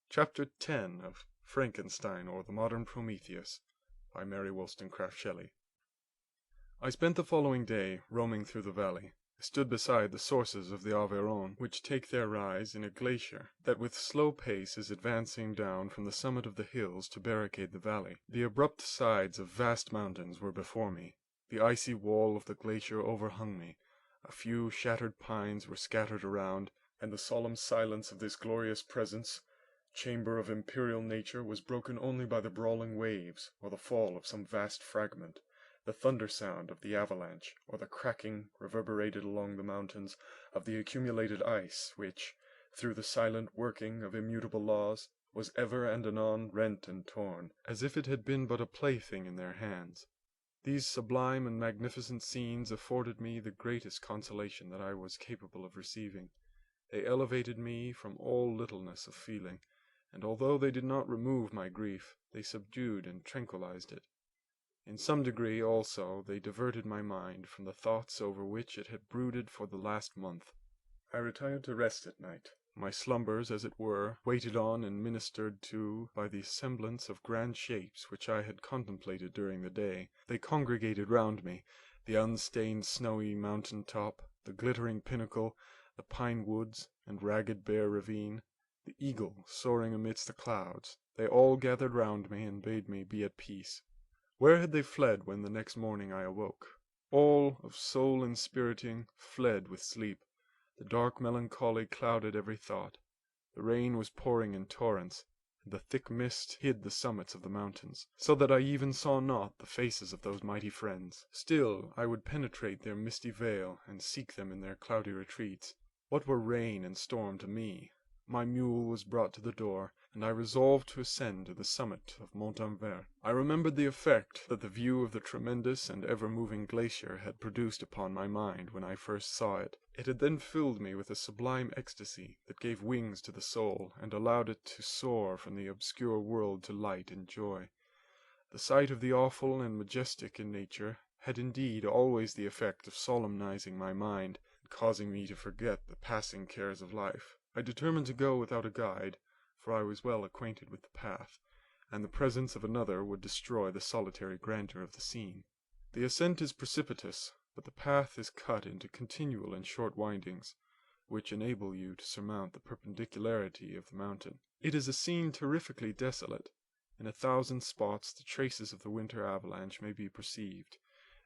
Chapter 10 of Frankenstein or the Modern Prometheus by Mary Shelley. I spent the following day roaming through the valley. I stood beside the sources of the Aveyron, which take their rise in a glacier that with slow pace is advancing down from the summit of the hills to barricade the valley. The abrupt sides of vast mountains were before me. The icy wall of the glacier overhung me. A few shattered pines were scattered around, and the solemn silence of this glorious presence, chamber of imperial nature, was broken only by the brawling waves, or the fall of some vast fragment, the thunder sound of the avalanche, or the cracking, reverberated along the mountains, of the accumulated ice, which, through the silent working of immutable laws, was ever and anon rent and torn, as if it had been but a plaything in their hands. These sublime and magnificent scenes afforded me the greatest consolation that I was capable of receiving. They elevated me from all littleness of feeling, and although they did not remove my grief, they subdued and tranquillized it. In some degree, also, they diverted my mind from the thoughts over which it had brooded for the last month. I retired to rest at night. My slumbers, as it were, waited on and ministered to by the semblance of grand shapes which I had contemplated during the day. They congregated round me, the unstained snowy mountain top, the glittering pinnacle, the pine woods and ragged bare ravine, the eagle soaring amidst the clouds. They all gathered round me and bade me be at peace. Where had they fled when the next morning I awoke? All of soul inspiriting fled with sleep. The dark melancholy clouded every thought. The rain was pouring in torrents, and the thick mist hid the summits of the mountains, so that I even saw not the faces of those mighty friends. Still I would penetrate their misty veil, and seek them in their cloudy retreats. What were rain and storm to me? My mule was brought to the door, and I resolved to ascend to the summit of Montavert. I remembered the effect that the view of the tremendous and ever-moving glacier had produced upon my mind when I first saw it. It had then filled me with a sublime ecstasy that gave wings to the soul, and allowed it to soar from the obscure world to light and joy. The sight of the awful and majestic in nature had indeed always the effect of solemnizing my mind, and causing me to forget the passing cares of life. I determined to go without a guide, for I was well acquainted with the path, and the presence of another would destroy the solitary grandeur of the scene. The ascent is precipitous, but the path is cut into continual and short windings, which enable you to surmount the perpendicularity of the mountain. It is a scene terrifically desolate. In 1,000 spots the traces of the winter avalanche may be perceived,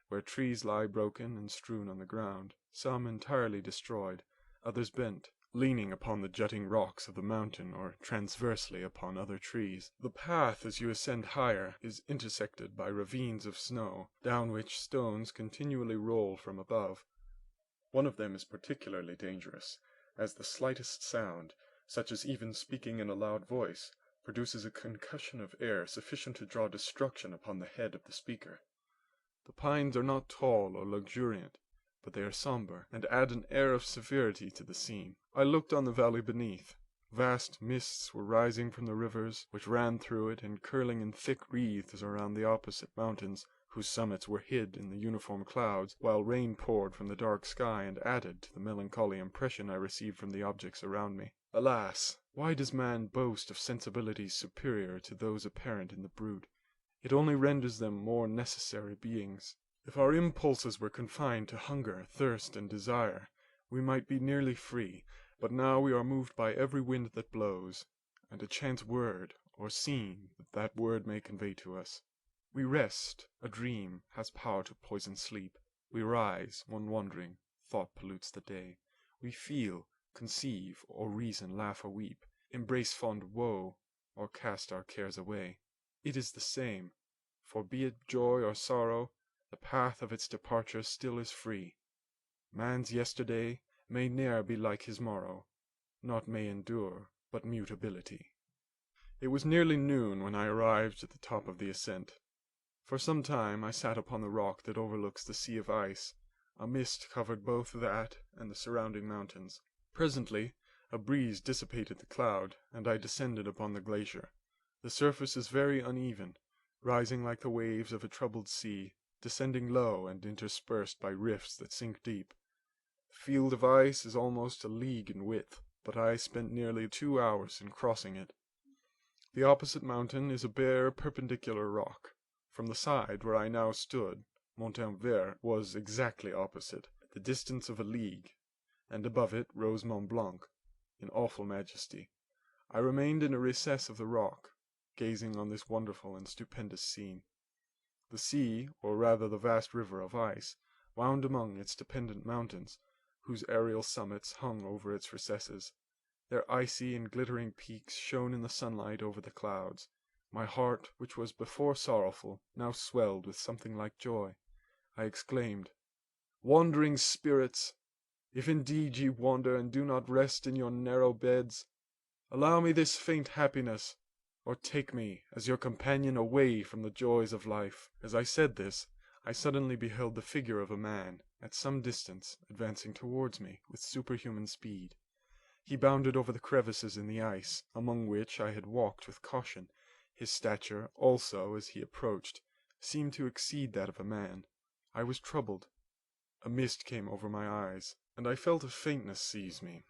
where trees lie broken and strewn on the ground, some entirely destroyed, others bent, leaning upon the jutting rocks of the mountain or transversely upon other trees. The path, as you ascend higher, is intersected by ravines of snow, down which stones continually roll from above. One of them is particularly dangerous, as the slightest sound, such as even speaking in a loud voice, produces a concussion of air sufficient to draw destruction upon the head of the speaker. The pines are not tall or luxuriant, but they are sombre, and add an air of severity to the scene. I looked on the valley beneath. Vast mists were rising from the rivers which ran through it, and curling in thick wreaths around the opposite mountains, whose summits were hid in the uniform clouds, while rain poured from the dark sky and added to the melancholy impression I received from the objects around me. Alas! Why does man boast of sensibilities superior to those apparent in the brute? It only renders them more necessary beings. If our impulses were confined to hunger, thirst, and desire, we might be nearly free, but now we are moved by every wind that blows, and a chance word or scene that word may convey to us. We rest, a dream has power to poison sleep. We rise, one wandering thought pollutes the day. We feel, conceive, or reason, laugh or weep, embrace fond woe, or cast our cares away. It is the same, for be it joy or sorrow, the path of its departure still is free. Man's yesterday may ne'er be like his morrow, naught may endure but mutability. It was nearly noon when I arrived at the top of the ascent. For some time I sat upon the rock that overlooks the sea of ice. A mist covered both that and the surrounding mountains. Presently a breeze dissipated the cloud, and I descended upon the glacier. The surface is very uneven, rising like the waves of a troubled sea, descending low and interspersed by rifts that sink deep. The field of ice is almost a league in width, but I spent nearly 2 hours in crossing it. The opposite mountain is a bare, perpendicular rock. From the side where I now stood, Montavert was exactly opposite, at the distance of a league, and above it rose Mont Blanc, in awful majesty. I remained in a recess of the rock, gazing on this wonderful and stupendous scene. The sea, or rather the vast river of ice, wound among its dependent mountains, whose aerial summits hung over its recesses. Their icy and glittering peaks shone in the sunlight over the clouds. My heart, which was before sorrowful, now swelled with something like joy. I exclaimed, "Wandering spirits, if indeed ye wander and do not rest in your narrow beds, allow me this faint happiness, or take me as your companion away from the joys of life." As I said this, I suddenly beheld the figure of a man, at some distance, advancing towards me, with superhuman speed. He bounded over the crevices in the ice, among which I had walked with caution. His stature, also, as he approached, seemed to exceed that of a man. I was troubled. A mist came over my eyes, and I felt a faintness seize me,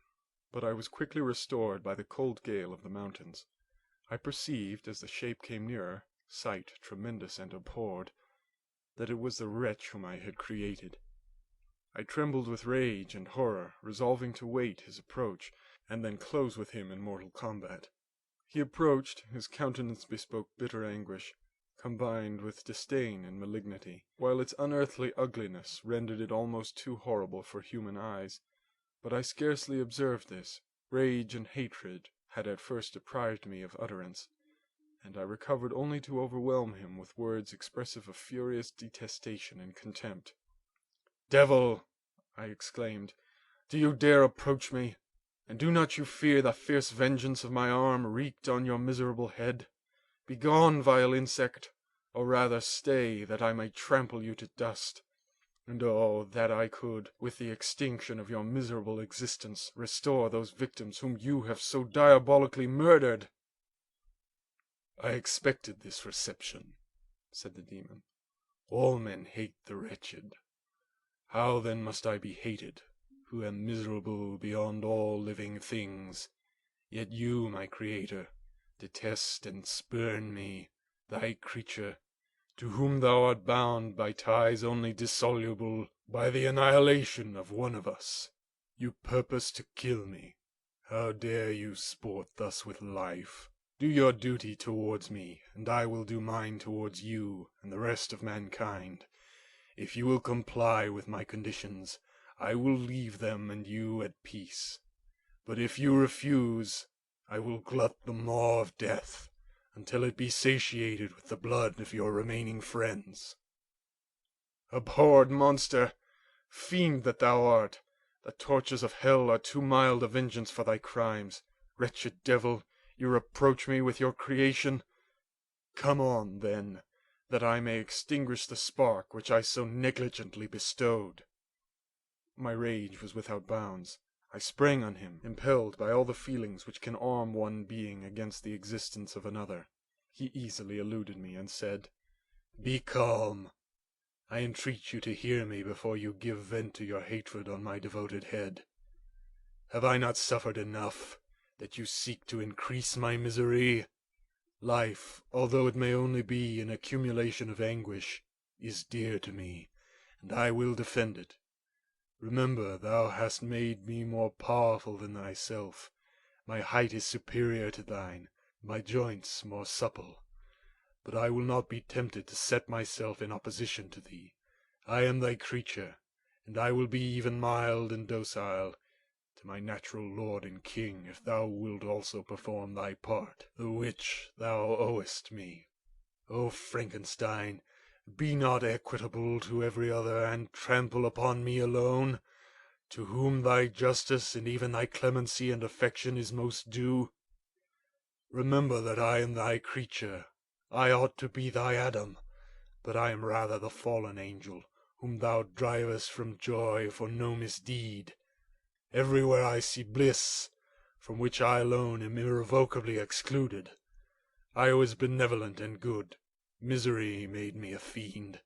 but I was quickly restored by the cold gale of the mountains. I perceived, as the shape came nearer, sight tremendous and abhorred, that it was the wretch whom I had created. I trembled with rage and horror, resolving to wait his approach, and then close with him in mortal combat. He approached, his countenance bespoke bitter anguish, combined with disdain and malignity, while its unearthly ugliness rendered it almost too horrible for human eyes. But I scarcely observed this. Rage and hatred had at first deprived me of utterance, and I recovered only to overwhelm him with words expressive of furious detestation and contempt. "Devil!" I exclaimed, "do you dare approach me? And do not you fear the fierce vengeance of my arm wreaked on your miserable head? Begone, vile insect, or rather stay, that I may trample you to dust. And oh, that I could, with the extinction of your miserable existence, restore those victims whom you have so diabolically murdered!" "I expected this reception," said the demon. "All men hate the wretched. How then must I be hated, who am miserable beyond all living things? Yet you, my creator, detest and spurn me, thy creature, to whom thou art bound by ties only dissoluble by the annihilation of one of us. You purpose to kill me. How dare you sport thus with life? Do your duty towards me, and I will do mine towards you and the rest of mankind. If you will comply with my conditions, I will leave them and you at peace. But if you refuse, I will glut the maw of death, until it be satiated with the blood of your remaining friends." "Abhorred monster! Fiend that thou art! The tortures of hell are too mild a vengeance for thy crimes. Wretched devil, you reproach me with your creation. Come on, then, that I may extinguish the spark which I so negligently bestowed." My rage was without bounds. I sprang on him, impelled by all the feelings which can arm one being against the existence of another. He easily eluded me, and said, "Be calm. I entreat you to hear me before you give vent to your hatred on my devoted head. Have I not suffered enough, that you seek to increase my misery? Life, although it may only be an accumulation of anguish, is dear to me, and I will defend it. Remember, thou hast made me more powerful than thyself. My height is superior to thine, my joints more supple. But I will not be tempted to set myself in opposition to thee. I am thy creature, and I will be even mild and docile to my natural lord and king, if thou wilt also perform thy part, the which thou owest me. O Frankenstein, be not equitable to every other, and trample upon me alone, to whom thy justice and even thy clemency and affection is most due. Remember that I am thy creature. I ought to be thy Adam, but I am rather the fallen angel, whom thou drivest from joy for no misdeed. Everywhere I see bliss, from which I alone am irrevocably excluded. I was benevolent and good. Misery made me a fiend.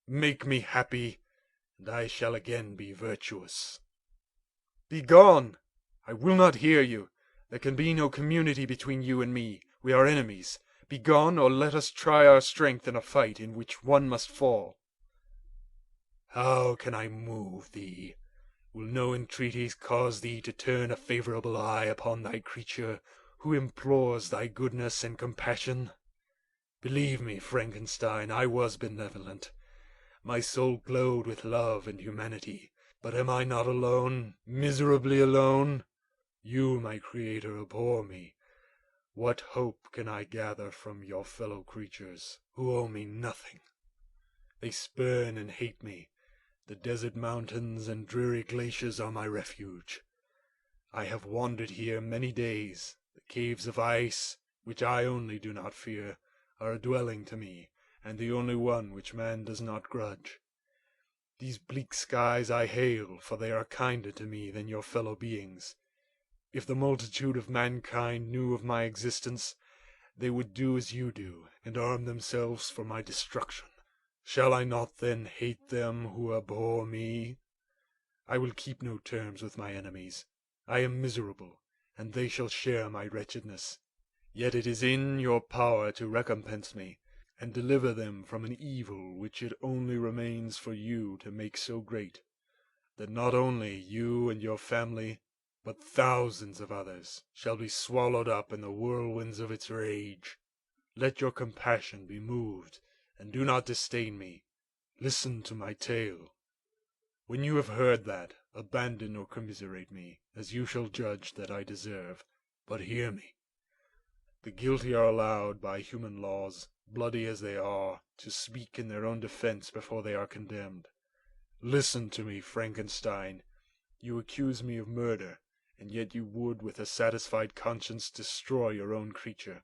Make me happy, and I shall again be virtuous." "Begone! I will not hear you. There can be no community between you and me, We are enemies. Begone, or let us try our strength in a fight in which one must fall." "How can I move thee? Will no entreaties cause thee to turn a favourable eye upon thy creature, who implores thy goodness and compassion? Believe me, Frankenstein, I was benevolent. My soul glowed with love and humanity. But am I not alone, miserably alone? You, my creator, abhor me. What hope can I gather from your fellow creatures, who owe me nothing? They spurn and hate me. The desert mountains and dreary glaciers are my refuge. I have wandered here many days. The caves of ice, which I only do not fear, are a dwelling to me, and the only one which man does not grudge. These bleak skies I hail, for they are kinder to me than your fellow beings. If the multitude of mankind knew of my existence, they would do as you do, and arm themselves for my destruction. Shall I not then hate them who abhor me? I will keep no terms with my enemies. I am miserable, and they shall share my wretchedness. Yet it is in your power to recompense me, and deliver them from an evil which it only remains for you to make so great, that not only you and your family, but thousands of others, shall be swallowed up in the whirlwinds of its rage. Let your compassion be moved, and do not disdain me. Listen to my tale. When you have heard that, abandon or commiserate me, as you shall judge that I deserve. But hear me. The guilty are allowed by human laws, bloody as they are, to speak in their own defense before they are condemned. Listen to me, Frankenstein. You accuse me of murder, and yet you would with a satisfied conscience destroy your own creature.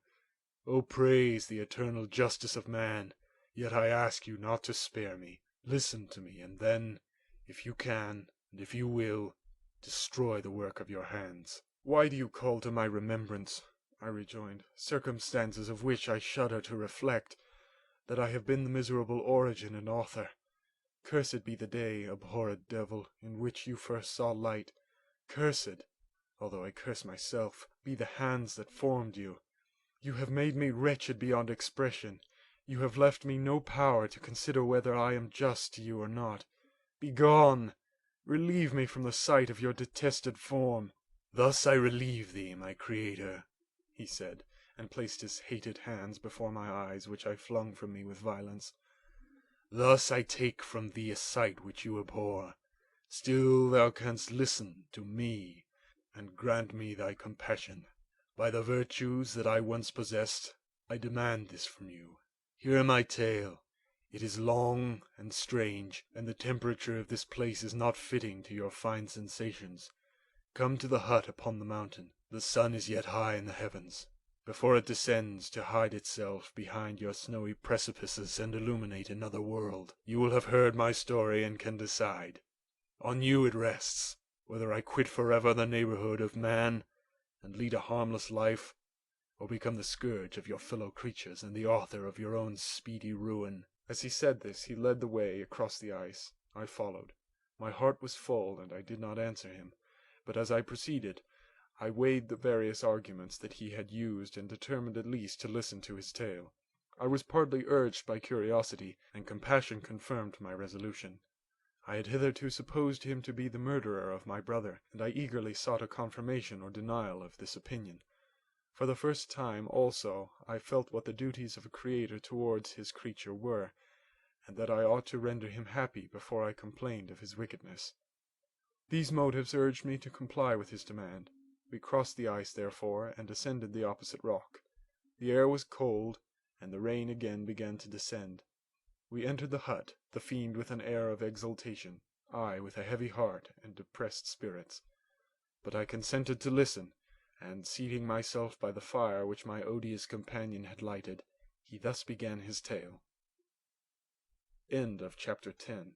Oh, praise the eternal justice of man, yet I ask you not to spare me. Listen to me, and then, if you can, and if you will, destroy the work of your hands." "Why do you call to my remembrance," I rejoined, "circumstances of which I shudder to reflect, that I have been the miserable origin and author? Cursed be the day, abhorred devil, in which you first saw light. Cursed, although I curse myself, be the hands that formed you. You have made me wretched beyond expression. You have left me no power to consider whether I am just to you or not. Begone! Relieve me from the sight of your detested form." "Thus I relieve thee, my creator," he said, and placed his hated hands before my eyes, which I flung from me with violence. "Thus I take from thee a sight which you abhor. Still thou canst listen to me, and grant me thy compassion. By the virtues that I once possessed, I demand this from you. Hear my tale. It is long and strange, and the temperature of this place is not fitting to your fine sensations. Come to the hut upon the mountain. The sun is yet high in the heavens, before it descends to hide itself behind your snowy precipices and illuminate another world. You will have heard my story and can decide. On you it rests, whether I quit forever the neighborhood of man, and lead a harmless life, or become the scourge of your fellow creatures and the author of your own speedy ruin." As he said this, he led the way across the ice. I followed. My heart was full, and I did not answer him, but as I proceeded, I weighed the various arguments that he had used and determined at least to listen to his tale. I was partly urged by curiosity, and compassion confirmed my resolution. I had hitherto supposed him to be the murderer of my brother, and I eagerly sought a confirmation or denial of this opinion. For the first time, also, I felt what the duties of a creator towards his creature were, and that I ought to render him happy before I complained of his wickedness. These motives urged me to comply with his demand. We crossed the ice, therefore, and ascended the opposite rock. The air was cold, and the rain again began to descend. We entered the hut, the fiend with an air of exultation, I with a heavy heart and depressed spirits. But I consented to listen, and, seating myself by the fire which my odious companion had lighted, he thus began his tale. End of chapter 10.